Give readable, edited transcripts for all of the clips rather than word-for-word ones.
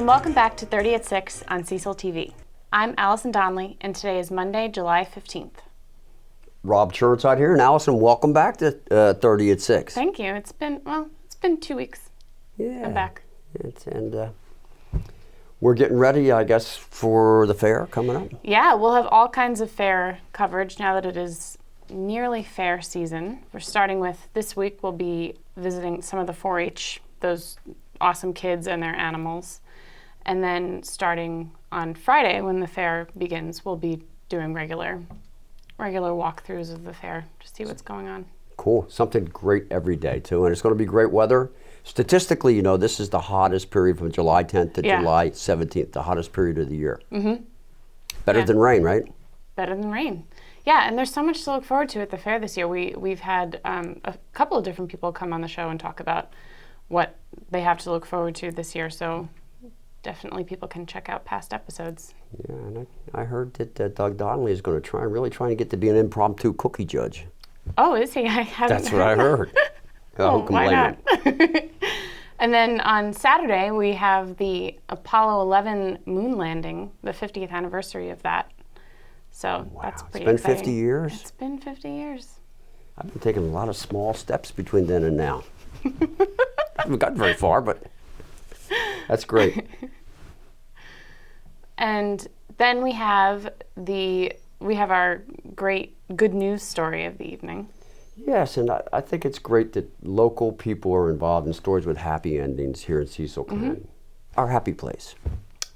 welcome back to 30 at 6 on Cecil TV. I'm Allison Donnelly, and today is Monday, July 15th. Rob Churnside here, and Allison, welcome back to 30 at 6. Thank you. It's been 2 weeks. Yeah. I'm back. We're getting ready, I guess, for the fair coming up. Yeah, we'll have all kinds of fair coverage now that it is nearly fair season. We're starting with this week, we'll be visiting some of the 4-H, those awesome kids and their animals. And then starting on Friday when the fair begins, we'll be doing regular walkthroughs of the fair to see what's going on. Cool. Something great every day, too. And it's going to be great weather. Statistically, you know, this is the hottest period from July 10th to July 17th, the hottest period of the year. Mm-hmm. Better than rain, right? Better than rain. Yeah, and there's so much to look forward to at the fair this year. We've had a couple of different people come on the show and talk about what they have to look forward to this year. So definitely people can check out past episodes. Yeah, and I heard that Doug Donnelly is going to really try and get to be an impromptu cookie judge. Oh, is he? I haven't. That's what I heard. Why not? And then on Saturday, we have the Apollo 11 moon landing, the 50th anniversary of that. So that's pretty exciting. It's been 50 years? It's been 50 years. I've been taking a lot of small steps between then and now. I haven't gotten very far, but that's great. And then we have our great good news story of the evening. Yes, and I think it's great that local people are involved in stories with happy endings here in Cecil County. Our happy place.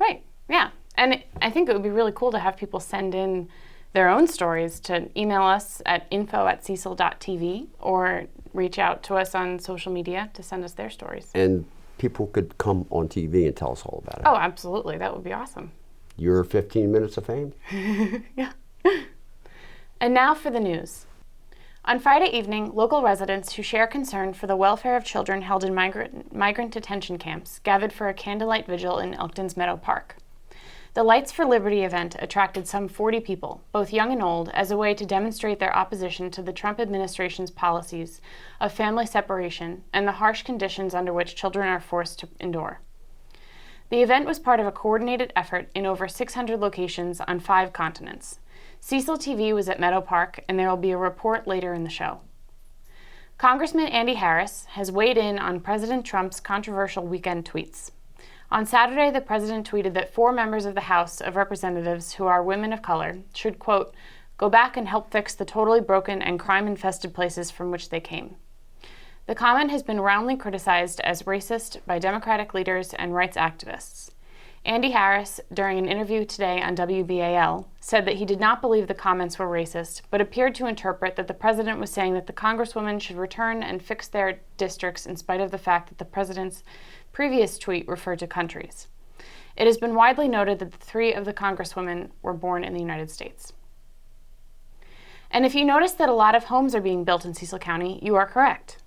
Right, yeah. And I think it would be really cool to have people send in their own stories, to email us at info@cecil.tv or reach out to us on social media to send us their stories. And people could come on TV and tell us all about it. Oh, absolutely. That would be awesome. Your 15 minutes of fame? Yeah. And now for the news. On Friday evening, local residents who share concern for the welfare of children held in migrant detention camps gathered for a candlelight vigil in Elkton's Meadow Park. The Lights for Liberty event attracted some 40 people, both young and old, as a way to demonstrate their opposition to the Trump administration's policies of family separation and the harsh conditions under which children are forced to endure. The event was part of a coordinated effort in over 600 locations on 5 continents. Cecil TV was at Meadow Park, and there will be a report later in the show. Congressman Andy Harris has weighed in on President Trump's controversial weekend tweets. On Saturday, the president tweeted that 4 members of the House of Representatives who are women of color should, quote, go back and help fix the totally broken and crime-infested places from which they came. The comment has been roundly criticized as racist by Democratic leaders and rights activists. Andy Harris, during an interview today on WBAL, said that he did not believe the comments were racist, but appeared to interpret that the president was saying that the congresswomen should return and fix their districts in spite of the fact that the president's previous tweet referred to countries. It has been widely noted that 3 of the congresswomen were born in the United States. And if you notice that a lot of homes are being built in Cecil County, you are correct.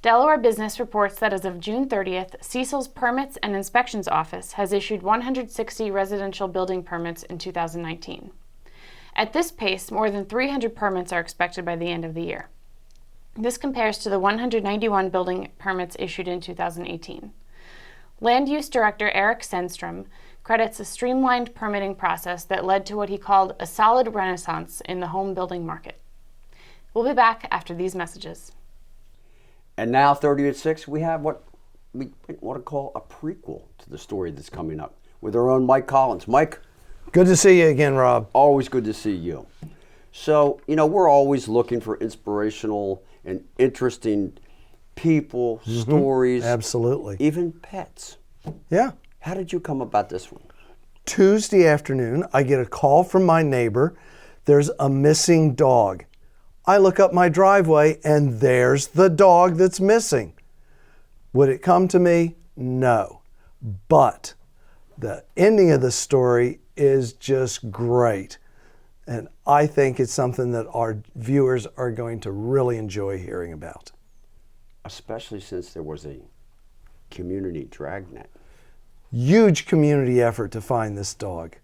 Delaware Business reports that as of June 30th, Cecil's Permits and Inspections Office has issued 160 residential building permits in 2019. At this pace, more than 300 permits are expected by the end of the year. This compares to the 191 building permits issued in 2018. Land Use Director Eric Senstrom credits a streamlined permitting process that led to what he called a solid renaissance in the home building market. We'll be back after these messages. And now, 30 at 6, we have what we want to call a prequel to the story that's coming up with our own Mike Collins. Mike? Good to see you again, Rob. Always good to see you. So, you know, we're always looking for inspirational and interesting people, stories. Absolutely. Even pets. Yeah. How did you come about this one? Tuesday afternoon, I get a call from my neighbor. There's a missing dog. I look up my driveway and there's the dog that's missing. Would it come to me? No. But the ending of the story is just great. And I think it's something that our viewers are going to really enjoy hearing about. Especially since there was a community dragnet. Huge community effort to find this dog.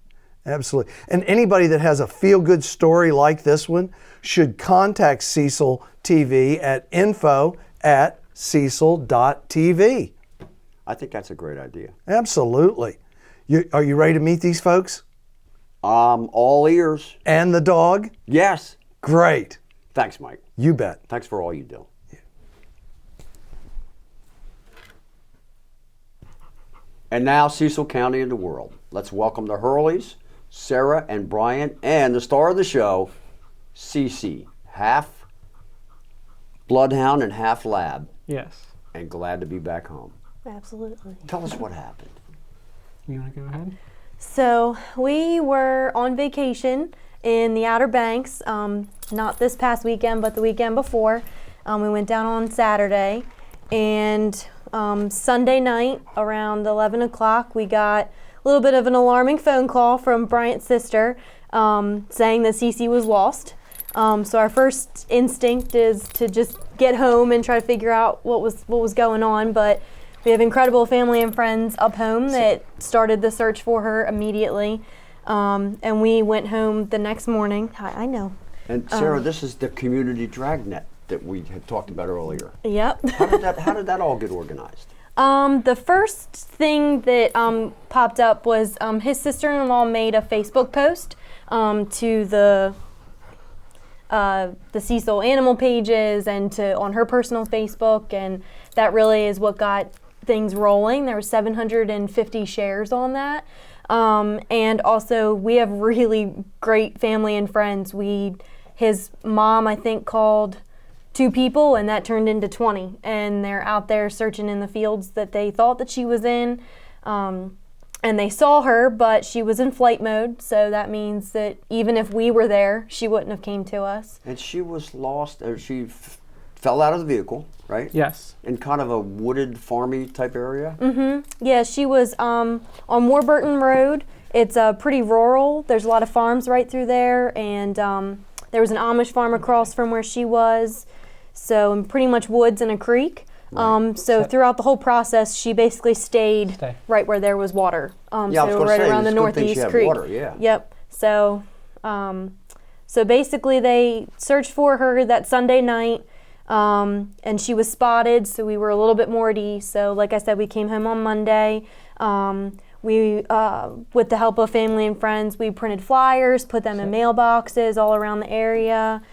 Absolutely. And anybody that has a feel-good story like this one should contact Cecil TV at info@cecil.tv. I think that's a great idea. Absolutely. Are you ready to meet these folks? All ears. And the dog? Yes. Great. Thanks, Mike. You bet. Thanks for all you do. Yeah. And now, Cecil County and the world. Let's welcome the Hurleys, Sarah and Bryant, and the star of the show, Ceci, half bloodhound and half lab. Yes. And glad to be back home. Absolutely. Tell us what happened. You want to go ahead? So we were on vacation in the Outer Banks, not this past weekend, but the weekend before. We went down on Saturday, and Sunday night around 11 o'clock, we got a little bit of an alarming phone call from Bryant's sister saying that Ceci was lost. So our first instinct is to just get home and try to figure out what was going on, but we have incredible family and friends up home that started the search for her immediately, and we went home the next morning. I know. And Sarah, this is the community dragnet that we had talked about earlier. Yep. How did that all get organized? The first thing that popped up was his sister-in-law made a Facebook post to the Cecil animal pages and on her personal Facebook, and that really is what got things rolling. There were 750 shares on that. And also we have really great family and friends. His mom, I think, called 2 people, and that turned into 20. And they're out there searching in the fields that they thought that she was in. And they saw her, but she was in flight mode. So that means that even if we were there, she wouldn't have came to us. And she was lost, or she fell out of the vehicle, right? Yes. In kind of a wooded, farmy type area? Mm-hmm. Yeah, she was on Warburton Road. It's pretty rural. There's a lot of farms right through there, and there was an Amish farm across from where she was. So, and pretty much woods and a creek. Right. So throughout the whole process, she basically stayed right where there was water. Yeah, I was so going right to say, around the it's a good thing northeast she had creek. water, yeah. Yep. So, so basically they searched for her that Sunday night, and she was spotted. So we were a little bit more at ease. So, like I said, we came home on Monday. We, with the help of family and friends, we printed flyers, put them in mailboxes all around the area.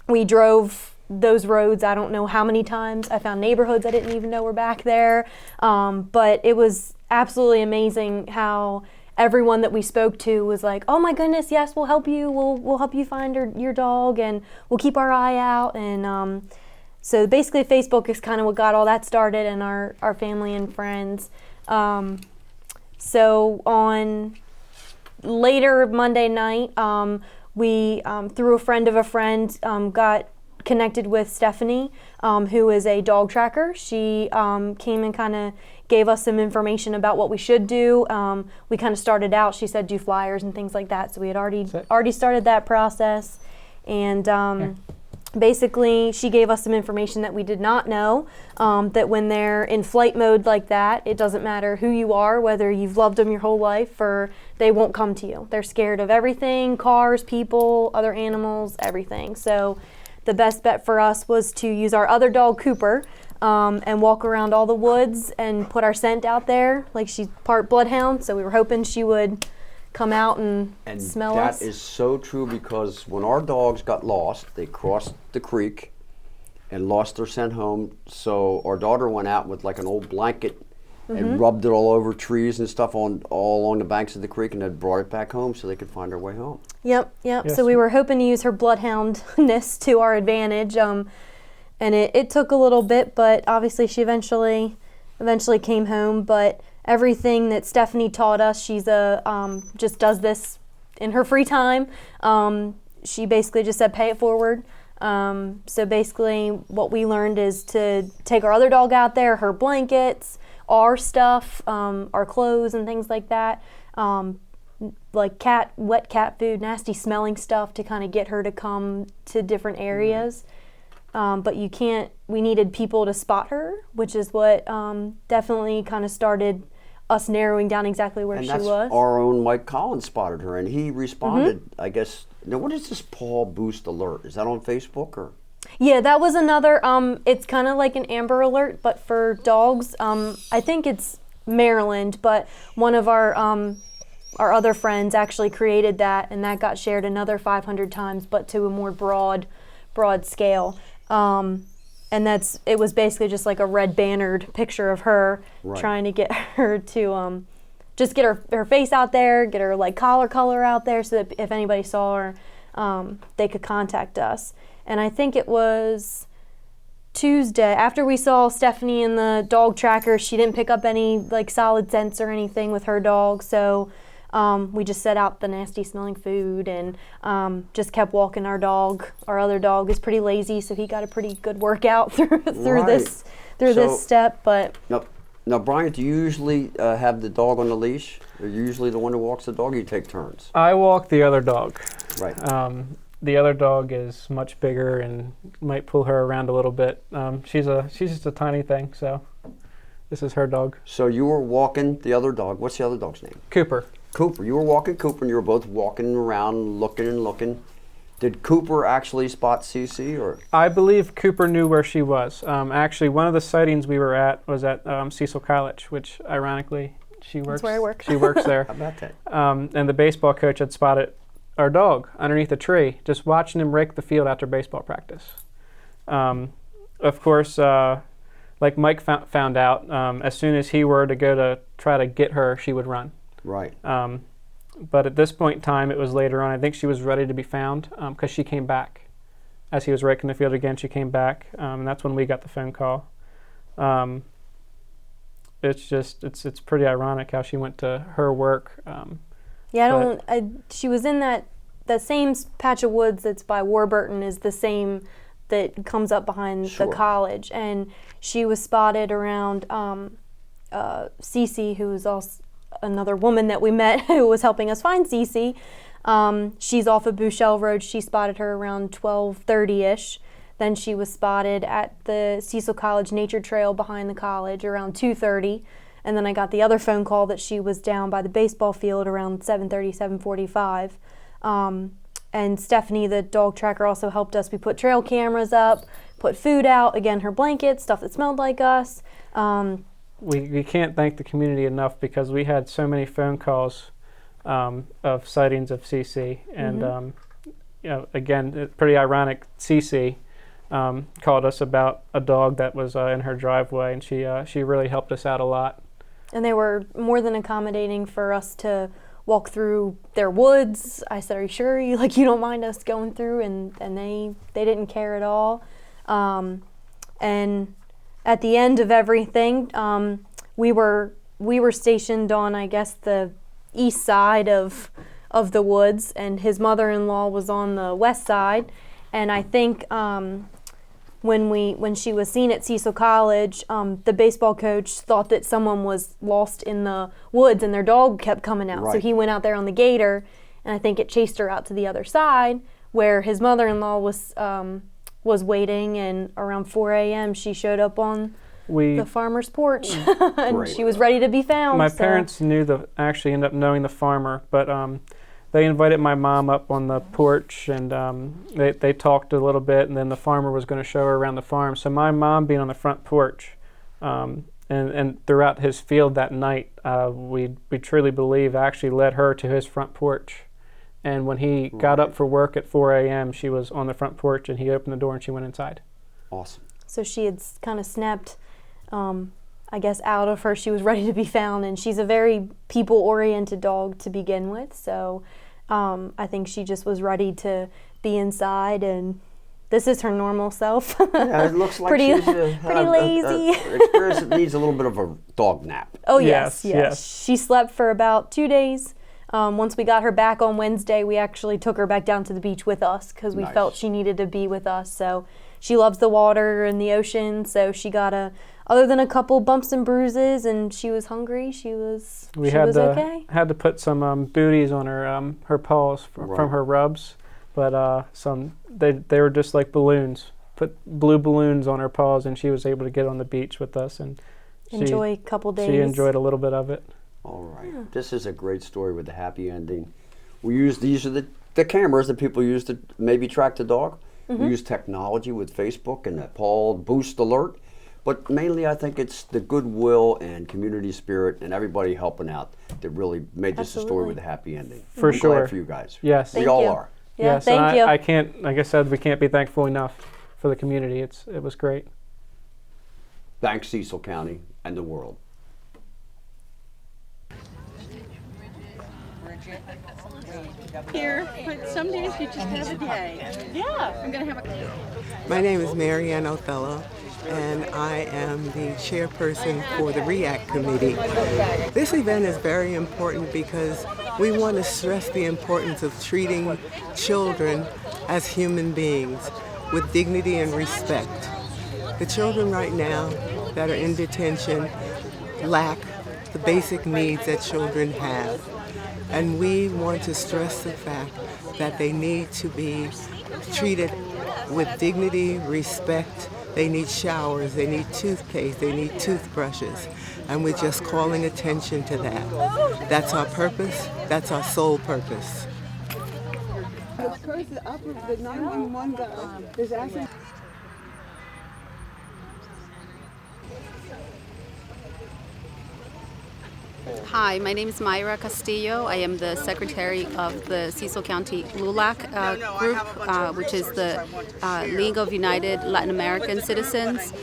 We drove those roads, I don't know how many times. I found neighborhoods I didn't even know were back there. But it was absolutely amazing how everyone that we spoke to was like, oh my goodness, yes, we'll help you. We'll help you find your dog, and we'll keep our eye out. And so basically Facebook is kind of what got all that started, and our family and friends. So on later Monday night, we, through a friend of a friend, got connected with Stephanie, who is a dog tracker. She came and kind of gave us some information about what we should do. We kind of started out, she said, do flyers and things like that. So we had already started that process. And basically, she gave us some information that we did not know, that when they're in flight mode like that, it doesn't matter who you are, whether you've loved them your whole life, or they won't come to you. They're scared of everything, cars, people, other animals, everything. So the best bet for us was to use our other dog, Cooper, and walk around all the woods and put our scent out there. Like, she's part bloodhound, so we were hoping she would come out and smell us. That is so true, because when our dogs got lost, they crossed the creek and lost their scent home. So our daughter went out with like an old blanket and rubbed it all over trees and stuff all along the banks of the creek, and then brought it back home so they could find their way home. Yep. Yes. So we were hoping to use her bloodhoundness to our advantage. And it took a little bit, but obviously she eventually came home. But everything that Stephanie taught us, she's just does this in her free time. She basically just said, pay it forward. So basically what we learned is to take our other dog out there, her blankets, our stuff, our clothes and things like that, like wet cat food, nasty smelling stuff, to kind of get her to come to different areas. But we needed people to spot her, which is what definitely kind of started us narrowing down exactly where she was. And that's our own Mike Collins spotted her, and he responded, I guess. Now, what is this Paw Boost Alert? Is that on Facebook, or? Yeah, that was another, it's kind of like an Amber Alert, but for dogs. I think it's Maryland, but one of our other friends actually created that, and that got shared another 500 times, but to a more broad scale. And it was basically just like a red bannered picture of her, trying to get her to just get her face out there, get her like color out there, so that if anybody saw her, they could contact us. And I think it was Tuesday, after we saw Stephanie in the dog tracker, she didn't pick up any like solid scents or anything with her dog, so we just set out the nasty smelling food and just kept walking our dog. Our other dog is pretty lazy, so he got a pretty good workout through this step. But now, Bryant, do you usually have the dog on the leash? Are you usually the one who walks the dog, or you take turns? I walk the other dog. Right. The other dog is much bigger and might pull her around a little bit. She's just a tiny thing, so this is her dog. So you were walking the other dog. What's the other dog's name? Cooper. Cooper. You were walking Cooper, and you were both walking around, looking. Did Cooper actually spot Ceci, or? I believe Cooper knew where she was. Actually, one of the sightings we were at was at Cecil College, which ironically she works. That's where I work. She works there. How about that? And the baseball coach had spotted our dog underneath a tree, just watching him rake the field after baseball practice. Of course, like Mike found out, as soon as he were to go to try to get her, she would run. Right. But at this point in time, it was later on. I think she was ready to be found because she came back. As he was raking the field again, she came back, and that's when we got the phone call. It's pretty ironic how she went to her work. She was in that same patch of woods that's by Warburton is the same that comes up behind the college, and she was spotted around Ceci, who was also another woman that we met who was helping us find Ceci. She's off of Bouchelle Road. She spotted her around 12:30ish. Then she was spotted at the Cecil College Nature Trail behind the college around 2:30. And then I got the other phone call that she was down by the baseball field around 7:30, 7:45. And Stephanie, the dog tracker, also helped us. We put trail cameras up, put food out, again, her blankets, stuff that smelled like us. We can't thank the community enough because we had so many phone calls of sightings of Ceci. And, again, it's pretty ironic, Ceci called us about a dog that was in her driveway, and she really helped us out a lot. And they were more than accommodating for us to walk through their woods. I said, "Are you sure you don't mind us going through?" And they didn't care at all. And at the end of everything, we were stationed on, I guess, the east side of the woods, and his mother-in-law was on the west side. And I think when she was seen at Cecil College, the baseball coach thought that someone was lost in the woods and their dog kept coming out. Right. So he went out there on the gator, and I think it chased her out to the other side where his mother-in-law was waiting, and around 4 a.m. she showed up on the farmer's porch and she was ready to be found. My parents actually ended up knowing the farmer, but they invited my mom up on the porch, and they talked a little bit, and then the farmer was going to show her around the farm. So my mom being on the front porch and throughout his field that night, we truly believe actually led her to his front porch. And when he got up for work at 4 a.m., she was on the front porch, and he opened the door and she went inside. Awesome. So she had kind of snapped, I guess, out of her. She was ready to be found, and she's a very people-oriented dog to begin with. So I think she just was ready to be inside, and this is her normal self. Yeah, it looks like she's pretty lazy. Experience that needs a little bit of a dog nap. Oh, yes. She slept for about 2 days. Once we got her back on Wednesday, we actually took her back down to the beach with us because we felt she needed to be with us. So she loves the water and the ocean, so she got other than a couple bumps and bruises, and she was hungry, she was okay. Had to put some booties on her paws from her rubs, but they were just like balloons. Put blue balloons on her paws, and she was able to get on the beach with us and enjoy a couple days. She enjoyed a little bit of it. All right. Yeah. This is a great story with a happy ending. These are the cameras that people use to maybe track the dog. Mm-hmm. We use technology with Facebook and the Paul Boost Alert. But mainly I think it's the goodwill and community spirit and everybody helping out that really made this a story with a happy ending. For I'm sure. glad for you guys. Yes. We Thank all you. are. Yeah, Yes, thank and you. I can't, like I said, we can't be thankful enough for the community. It was great. Thanks, Cecil County and the world. Here, but some days you just have a day. Yeah, I'm gonna have a. My name is Mary Ann Othello, and I am the chairperson for the REACT committee. This event is very important because we want to stress the importance of treating children as human beings with dignity and respect. The children right now that are in detention lack the basic needs that children have. And we want to stress the fact that they need to be treated with dignity, respect. They need showers, they need toothpaste, they need toothbrushes. And we're just calling attention to that. That's our purpose, that's our sole purpose. The person up with the 911 guy is asking. Hi, my name is Mayra Castillo. I am the secretary of the Cecil County LULAC group, which is the League of United Latin American Citizens.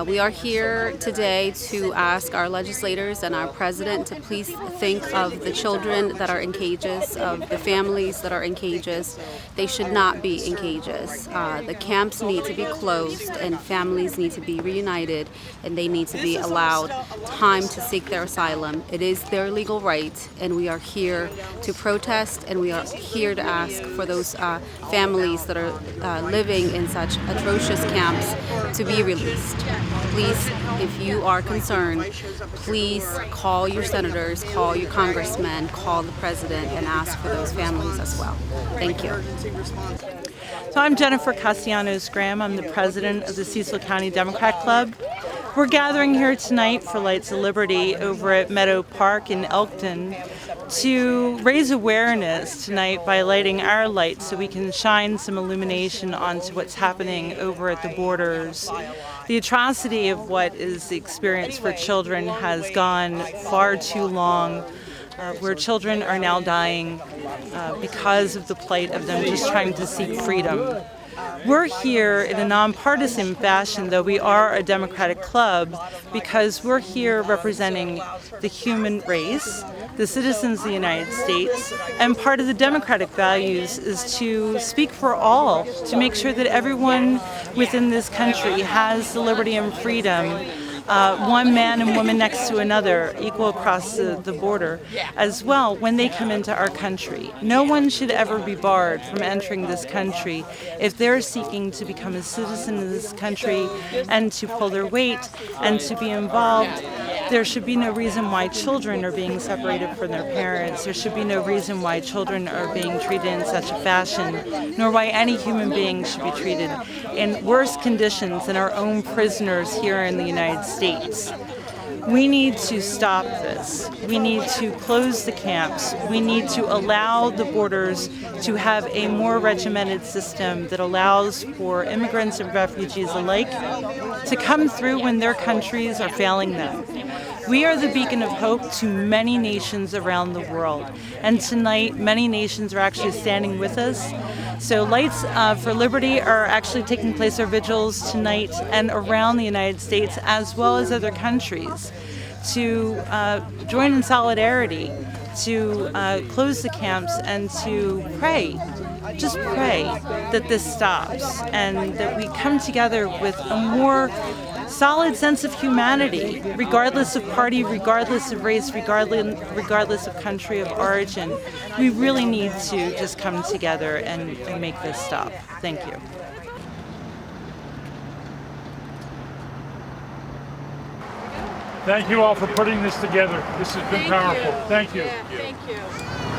We are here today to ask our legislators and our president to please think of the children that are in cages, of the families that are in cages. They should not be in cages. The camps need to be closed and families need to be reunited, and they need to be allowed time to seek their asylum. It is their legal right, and we are here to protest, and we are here to ask for those families that are living in such atrocious camps to be released. Please, if you are concerned, please call your senators, call your congressmen, call the president, and ask for those families as well. Thank you. So I'm Jennifer Castellanos-Graham. I'm the president of the Cecil County Democrat Club. We're gathering here tonight for Lights of Liberty over at Meadow Park in Elkton to raise awareness tonight by lighting our lights so we can shine some illumination onto what's happening over at the borders. The atrocity of what is the experience for children has gone far too long, where children are now dying because of the plight of them just trying to seek freedom. We're here in a nonpartisan fashion, though we are a Democratic club, because we're here representing the human race, the citizens of the United States, and part of the democratic values is to speak for all, to make sure that everyone within this country has the liberty and freedom, one man and woman next to another, equal across the border, as well when they come into our country. No one should ever be barred from entering this country if they're seeking to become a citizen of this country and to pull their weight and to be involved. There should be no reason why children are being separated from their parents. There should be no reason why children are being treated in such a fashion, nor why any human being should be treated in worse conditions than our own prisoners here in the United States. We need to stop this. We need to close the camps. We need to allow the borders to have a more regimented system that allows for immigrants and refugees alike to come through when their countries are failing them. We are the beacon of hope to many nations around the world, and tonight many nations are actually standing with us. So Lights for Liberty are actually taking place, our vigils tonight and around the United States as well as other countries to join in solidarity, to close the camps and to pray, just pray that this stops and that we come together with a more solid sense of humanity, regardless of party, regardless of race, regardless of country of origin. We really need to just come together and make this stop. Thank you. Thank you all for putting this together. This has been powerful. Thank you. Thank you.